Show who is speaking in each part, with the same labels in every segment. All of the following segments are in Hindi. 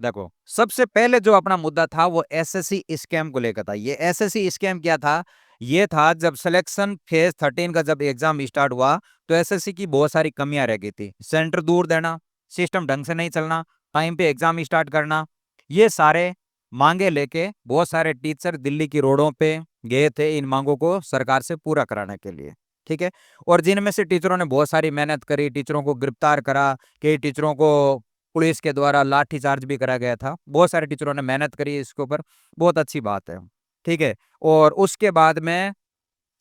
Speaker 1: देखो, सबसे पहले जो अपना मुद्दा था वो एसएससी स्कैम को लेकर था। ये एसएससी स्कैम क्या था? ये था जब सिलेक्शन फेज 13 का जब एग्जाम स्टार्ट हुआ तो एसएससी की बहुत सारी कमियां रह गई थी। सेंटर दूर देना, सिस्टम ढंग से नहीं चलना, टाइम पे एग्जाम स्टार्ट करना, ये सारे मांगे लेके बहुत सारे टीचर दिल्ली की रोडों पे गए थे इन मांगों को सरकार से पूरा कराने के लिए। ठीक है। और जिनमें से टीचरों ने बहुत सारी मेहनत करी, टीचरों को गिरफ्तार करा, कई टीचरों को पुलिस के द्वारा लाठीचार्ज भी करा गया था। बहुत सारे टीचरों ने मेहनत करी इसके ऊपर, बहुत अच्छी बात है। ठीक है। और उसके बाद में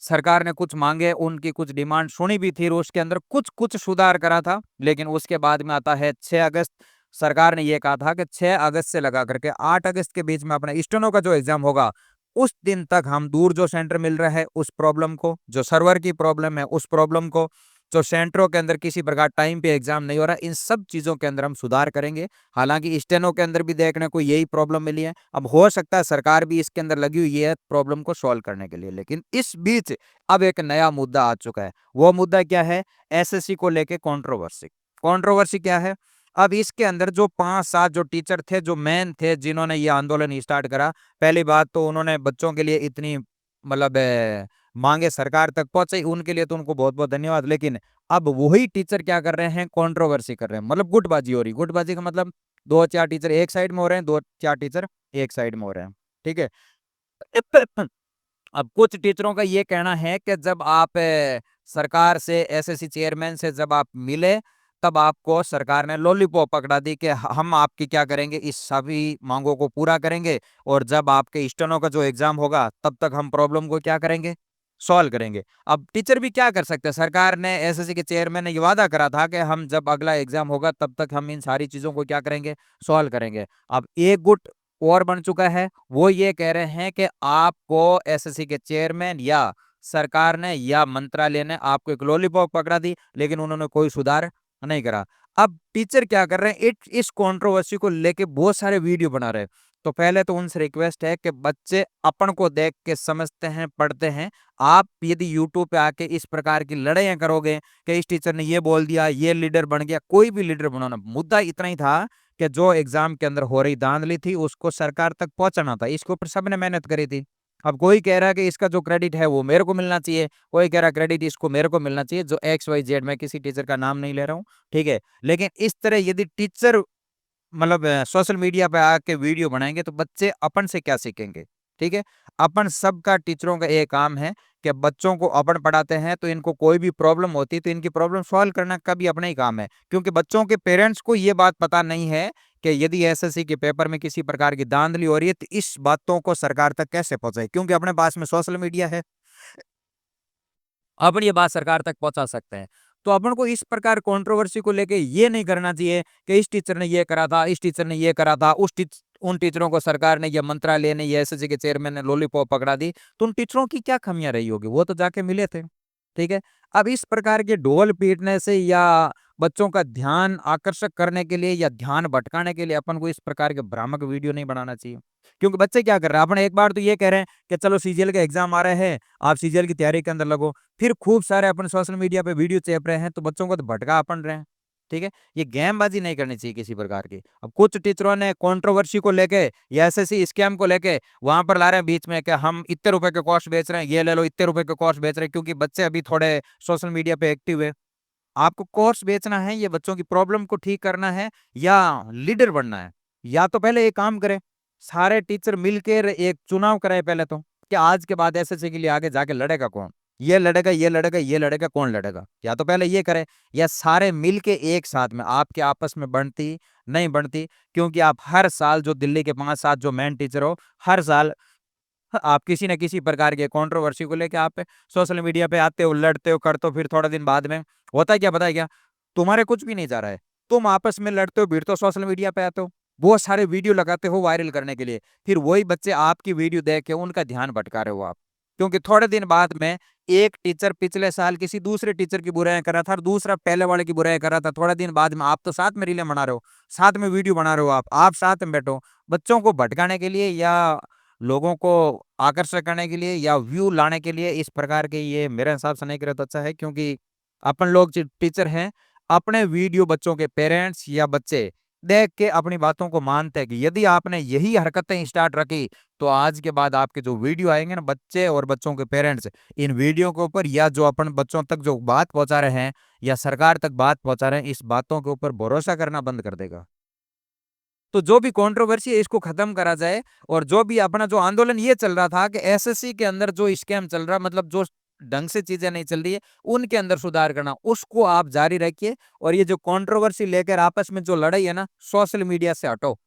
Speaker 1: सरकार ने कुछ मांगे, उनकी कुछ डिमांड सुनी भी थी और उसके अंदर कुछ कुछ सुधार करा था। लेकिन उसके बाद में आता है 6 अगस्त। सरकार ने यह कहा था कि 6 अगस्त से लगा करके 8 अगस्त के बीच में अपना स्टेनो का जो एग्जाम होगा उस दिन तक हम दूर जो सेंटर मिल रहा है उस प्रॉब्लम को, जो सर्वर की प्रॉब्लम है उस प्रॉब्लम को, जो सेंटरों के अंदर किसी प्रकार टाइम पे एग्जाम नहीं हो रहा, इन सब चीजों के अंदर हम सुधार करेंगे। हालांकि स्टेनो के अंदर भी देखने को यही प्रॉब्लम मिली है। अब हो सकता है सरकार भी इसके अंदर लगी हुई है प्रॉब्लम को सॉल्व करने के लिए, लेकिन इस बीच अब एक नया मुद्दा आ चुका है। वो मुद्दा क्या है? एसएससी को लेके कंट्रोवर्सी। कंट्रोवर्सी क्या है? अब इसके अंदर जो 5-7 जो टीचर थे, जो मेन थे, जिन्होंने ये आंदोलन स्टार्ट करा, पहली बात तो उन्होंने बच्चों के लिए इतनी मतलब मांगे सरकार तक पहुंचाई, उनके लिए तो उनको बहुत बहुत धन्यवाद। लेकिन अब वही टीचर क्या कर रहे हैं? कंट्रोवर्सी कर रहे हैं, मतलब गुटबाजी हो रही। गुटबाजी का मतलब 2-4 टीचर एक साइड में हो रहे हैं, 2-4 टीचर एक साइड में हो रहे हैं। ठीक है। अब कुछ टीचरों का ये कहना है कि जब आप सरकार से, एसएससी चेयरमैन से जब आप मिले, तब आपको सरकार ने लॉलीपॉप पकड़ा दी कि हम आपकी क्या करेंगे, इस सभी मांगों को पूरा करेंगे और जब आपके स्टेनो का जो एग्जाम होगा तब तक हम प्रॉब्लम को क्या करेंगे, सॉल्व करेंगे। अब टीचर भी क्या कर सकते हैं? सरकार ने, एसएससी के चेयरमैन ने ये वादा करा था कि हम जब अगला एग्जाम होगा तब तक हम इन सारी चीजों को क्या करेंगे, सॉल्व करेंगे। अब एक गुट और बन चुका है, वो ये कह रहे हैं कि आपको एसएससी के चेयरमैन या सरकार ने या मंत्रालय ने आपको एक लॉलीपॉप पकड़ा दी, लेकिन उन्होंने कोई सुधार नहीं करा। अब टीचर क्या कर रहे हैं? इस कंट्रोवर्सी को लेके बहुत सारे वीडियो बना रहे हैं। तो पहले तो उनसे रिक्वेस्ट है कि बच्चे अपन को देख के समझते हैं, पढ़ते हैं। आप यदि यूट्यूब पे आके इस प्रकार की लड़ाइयां करोगे कि इस टीचर ने ये बोल दिया, ये लीडर बन गया, कोई भी लीडर बनाना, मुद्दा इतना ही था कि जो एग्जाम के अंदर हो रही धांधली थी उसको सरकार तक पहुंचाना था। इसके ऊपर सबने मेहनत करी थी। अब कोई कह रहा है कि इसका जो क्रेडिट है वो मेरे को मिलना चाहिए, कोई कह रहा है क्रेडिट इसको मेरे को मिलना चाहिए, जो एक्स वाई जेड, मैं किसी टीचर का नाम नहीं ले रहा हूँ। ठीक है। लेकिन इस तरह यदि टीचर मतलब सोशल मीडिया पे आके वीडियो बनाएंगे तो बच्चे अपन से क्या सीखेंगे? ठीक है। अपन सबका, टीचरों का ये काम है कि बच्चों को अपन पढ़ाते हैं तो इनको कोई भी प्रॉब्लम होती है तो इनकी प्रॉब्लम सॉल्व करना का भी अपना ही काम है। क्योंकि बच्चों के पेरेंट्स को ये बात पता नहीं है कि यदि एसएससी के पेपर में किसी प्रकार की धांधली हो रही है तो इस बातों को सरकार तक कैसे पहुंचाए, क्योंकि अपने पास में सोशल मीडिया है, अपन ये बात सरकार तक पहुंचा सकते हैं। तो अपन को इस प्रकार कंट्रोवर्सी को लेके ये नहीं करना चाहिए कि इस टीचर ने ये करा था, इस टीचर ने ये करा था, उन टीचरों को सरकार ने या मंत्रालय ने या एसएससी के चेयरमैन ने लॉलीपॉप पकड़ा दी। तो उन टीचरों की क्या कमियां रही होगी? वो तो जाके मिले थे। ठीक है। अब इस प्रकार के ढोल पीटने से या बच्चों का ध्यान आकर्षक करने के लिए या ध्यान भटकाने के लिए अपन को इस प्रकार के भ्रामक वीडियो नहीं बनाना चाहिए। क्योंकि बच्चे क्या कर रहे हैं? अपन एक बार तो ये कह रहे हैं कि चलो सीजीएल का एग्जाम आ रहे हैं, आप सीजीएल की तैयारी के अंदर लगो। फिर खूब सारे अपन सोशल मीडिया पे वीडियो चेप रहे हैं तो बच्चों को तो भटका अपन रहे हैं। ठीक है। ये गेमबाजी नहीं करनी चाहिए किसी प्रकार की। अब कुछ टीचरों ने कंट्रोवर्सी को लेके या एसएससी स्कैम को लेके वहां पर ला रहे हैं बीच में कि हम इतने रुपए के कोर्स बेच रहे हैं, ये ले लो, इतने रुपए के कोर्स बेच रहे हैं, क्योंकि बच्चे अभी थोड़े सोशल मीडिया पे एक्टिव है। आपको कोर्स बेचना है, ये बच्चों की प्रॉब्लम को ठीक करना है या लीडर बनना है, या तो पहले एक काम करें, सारे टीचर मिलकर एक चुनाव कराए पहले तो, कि आज के बाद एसएससी के लिए आगे जाके लड़ेगा कौन, ये लड़ेगा, ये लड़ेगा, ये लड़ेगा, कौन लड़ेगा? या तो पहले ये करे, या सारे मिलके एक साथ में, आपके आपस में बनती नहीं बनती, क्योंकि आप हर साल जो दिल्ली के 5-7 जो मेन टीचर हो, हर साल आप किसी न किसी प्रकार के कंट्रोवर्सी को लेके आप सोशल मीडिया पे आते हो, लड़ते हो, करते हो, फिर थोड़ा दिन बाद में होता है क्या, पता है क्या? तुम्हारे कुछ भी नहीं जा रहा है, तुम आपस में लड़ते हो, भिड़ते हो, सोशल मीडिया पे आते हो, बहुत सारे वीडियो लगाते हो वायरल करने के लिए, फिर वही बच्चे आपकी वीडियो देख के उनका ध्यान भटका रहे हो आप। क्योंकि थोड़े दिन बाद में एक टीचर पिछले साल किसी दूसरे टीचर की बुराई कर रहा था और दूसरा पहले वाले की बुराई कर रहा था, थोड़ा दिन बाद में आप तो साथ में रीलें बना रहे हो, साथ में वीडियो बना रहे हो, आप साथ में बैठो। बच्चों को भटकाने के लिए या लोगों को आकर्षित करने के लिए या व्यू लाने के लिए इस प्रकार के ये मेरे हिसाब से नहीं करे तो अच्छा है। क्योंकि अपन लोग जो टीचर हैं, अपने वीडियो बच्चों के पेरेंट्स या बच्चे देख के अपनी बातों को मानते हैं कि यदि आपने यही हरकतें स्टार्ट रखी तो आज के बाद आपके जो वीडियो आएंगे ना, बच्चे और बच्चों के पेरेंट्स इन वीडियो के ऊपर या जो अपन बच्चों तक जो बात पहुंचा रहे हैं या सरकार तक बात पहुंचा रहे हैं, इस बातों के ऊपर भरोसा करना बंद कर देगा। तो जो भी कंट्रोवर्सी है इसको खत्म करा जाए, और जो भी अपना जो आंदोलन ये चल रहा था कि एसएससी के अंदर जो स्कैम चल रहा, मतलब जो ढंग से चीजें नहीं चल रही है उनके अंदर सुधार करना, उसको आप जारी रखिए। और ये जो कंट्रोवर्सी लेकर आपस में जो लड़ाई है ना, सोशल मीडिया से हटो,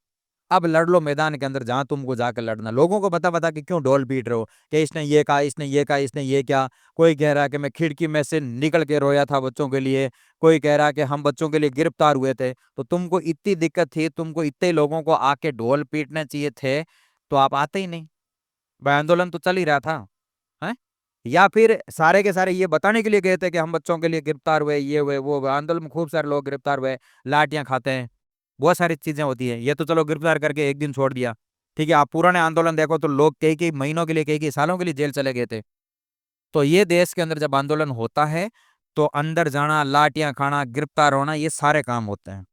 Speaker 1: अब लड़ लो मैदान के अंदर जहां तुमको जाकर लड़ना। लोगों को बता बता के क्यों ढोल पीट रहे हो कि इसने ये कहा, इसने ये कहा, इसने ये क्या। कोई कह रहा है कि मैं खिड़की में से निकल के रोया था बच्चों के लिए, कोई कह रहा है कि हम बच्चों के लिए गिरफ्तार हुए थे। तो तुमको इतनी दिक्कत थी, तुमको इतने लोगों को आके ढोल पीटने चाहिए थे, तो आप आते ही नहीं। भाई आंदोलन तो चल ही रहा था, है? या फिर सारे के सारे ये बताने के लिए गए थे कि हम बच्चों के लिए गिरफ्तार हुए, ये हुए वो हुए। आंदोलन में खूब सारे लोग गिरफ्तार हुए, लाठियां खाते हैं, बहुत सारी चीजें होती है। ये तो चलो गिरफ्तार करके एक दिन छोड़ दिया, ठीक है। आप पुराने आंदोलन देखो तो लोग कई कई महीनों के लिए, कई कई सालों के लिए जेल चले गए थे। तो ये देश के अंदर जब आंदोलन होता है तो अंदर जाना, लाठियां खाना, गिरफ्तार होना, ये सारे काम होते हैं,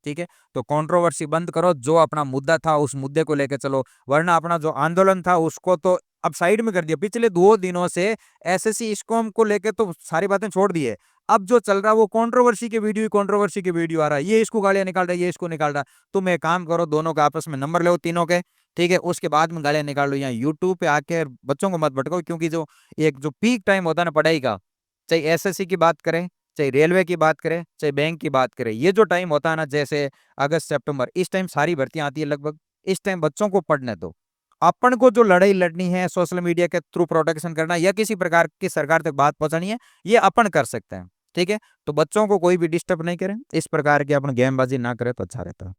Speaker 1: ठीक है। तो कंट्रोवर्सी बंद करो, जो अपना मुद्दा था उस मुद्दे को लेकर चलो, वरना अपना जो आंदोलन था उसको तो अब साइड में कर दिया। पिछले 2 दिनों से एसएससी स्कॉम को लेकर तो सारी बातें छोड़ दी है। अब जो चल रहा है वो कंट्रोवर्सी के वीडियो, कंट्रोवर्सी के वीडियो आ रहा है, ये इसको गालियां निकाल रहा है, ये इसको निकाल रहा है। तुम एक काम करो, दोनों का आपस में नंबर लो तीनों के, ठीक है, उसके बाद में गालियां निकाल लो। यहाँ यूट्यूब पे आके बच्चों को मत भटकाओ, क्योंकि जो एक जो पीक टाइम होता है ना पढ़ाई का, चाहे एसएससी की बात करें, चाहे रेलवे की बात करें, चाहे बैंक की बात करें, ये जो टाइम होता है ना, जैसे अगस्त सितंबर, इस टाइम सारी भर्तियां आती है लगभग। इस टाइम बच्चों को पढ़ने दो। अपन को जो लड़ाई लड़नी है सोशल मीडिया के थ्रू प्रोटेक्शन करना या किसी प्रकार की सरकार तक बात पहुंचानी है, ये अपन कर सकते हैं, ठीक है। तो बच्चों को कोई भी डिस्टर्ब नहीं करें, इस प्रकार की अपन गेमबाजी ना करें तो अच्छा रहता है।